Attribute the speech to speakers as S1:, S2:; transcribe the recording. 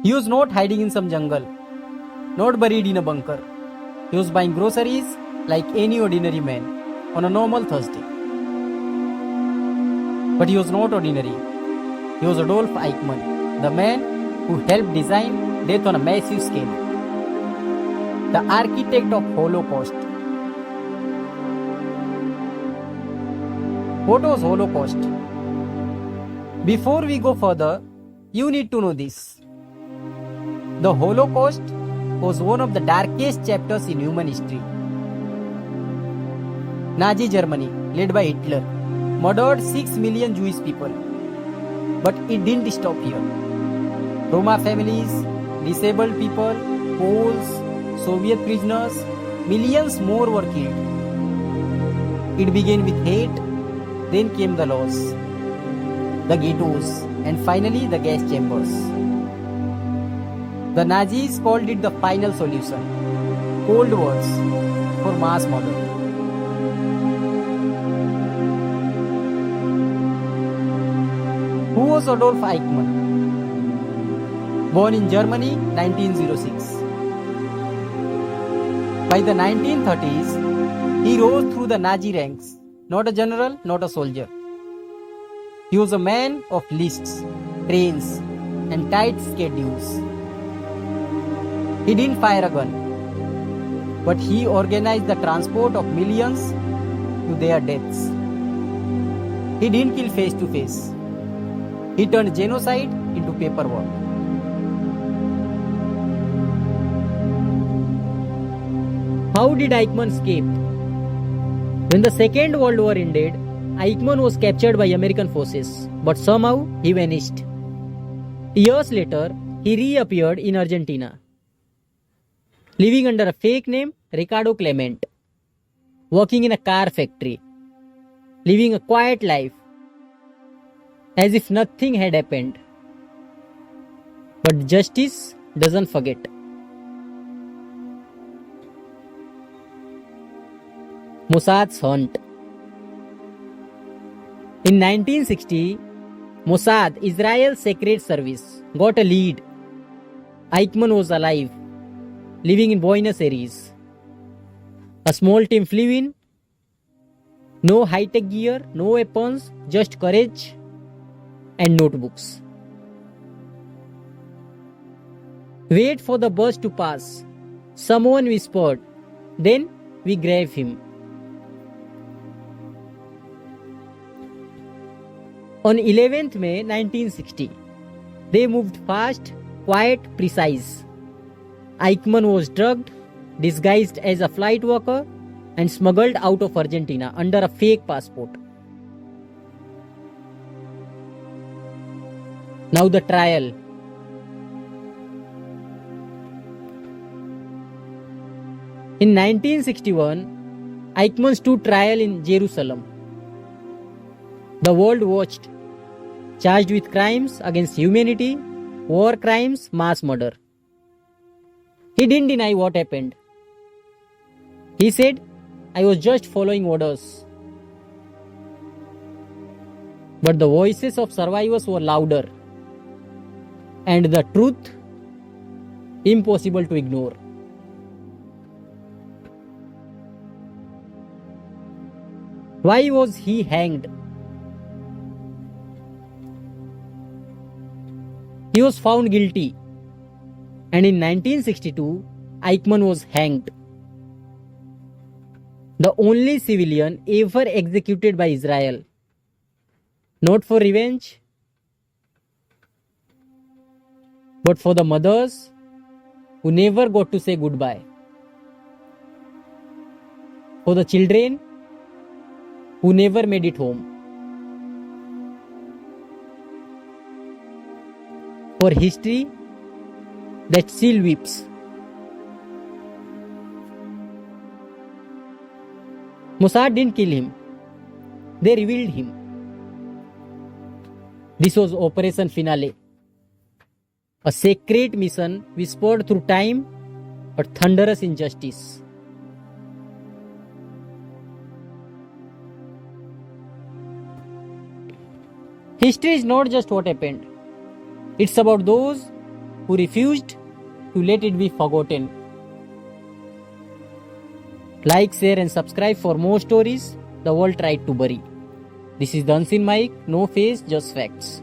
S1: He was not hiding in some jungle, not buried in a bunker. He was buying groceries like any ordinary man on a normal Thursday. But he was not ordinary. He was Adolf Eichmann, the man who helped design death on a massive scale, the architect of Holocaust. What was Holocaust? Before we go further, you need to know this. The Holocaust was one of the darkest chapters in human history. Nazi Germany, led by Hitler, murdered 6 million Jewish people. But it didn't stop here. Roma families, disabled people, Poles, Soviet prisoners, millions more were killed. It began with hate, then came the laws, the ghettos, and finally the gas chambers. The Nazis called it the final solution, cold words for mass murder. Who was Adolf Eichmann? Born in Germany 1906. By the 1930s, he rose through the Nazi ranks, not a general, not a soldier. He was a man of lists, trains, and tight schedules. He didn't fire a gun, but he organized the transport of millions to their deaths. He didn't kill face to face. He turned genocide into paperwork. How did Eichmann escape? When the Second World War ended, Eichmann was captured by American forces, but somehow he vanished. Years later, he reappeared in Argentina, living under a fake name Ricardo Clement, working in a car factory, living a quiet life, as if nothing had happened. But justice doesn't forget. Mossad's hunt. In 1960, Mossad, Israel's secret service, got a lead. Eichmann was alive, living in Buenos Aires. A small team flew in. No high-tech gear, no weapons, just courage and notebooks. Wait for the bus to pass. Someone whispered. Then we grab him. On 11th May 1960, they moved fast, quiet, precise. Eichmann was drugged, disguised as a flight worker, and smuggled out of Argentina under a fake passport. Now the trial. In 1961, Eichmann stood trial in Jerusalem. The world watched, charged with crimes against humanity, war crimes, mass murder. He didn't deny what happened. He said, I was just following orders. But the voices of survivors were louder, and the truth impossible to ignore. Why was he hanged? He was found guilty, and in 1962, Eichmann was hanged. The only civilian ever executed by Israel. Not for revenge, but for the mothers who never got to say goodbye. For the children who never made it home. For history that still weeps. Mossad didn't kill him. They revealed him. This was Operation Finale. A secret mission whispered through time, but thunderous injustice. History is not just what happened. It's about those who refused to let it be forgotten. Like, share, and subscribe for more stories the world tried to bury. This is the Unseen Mike, no face, just facts.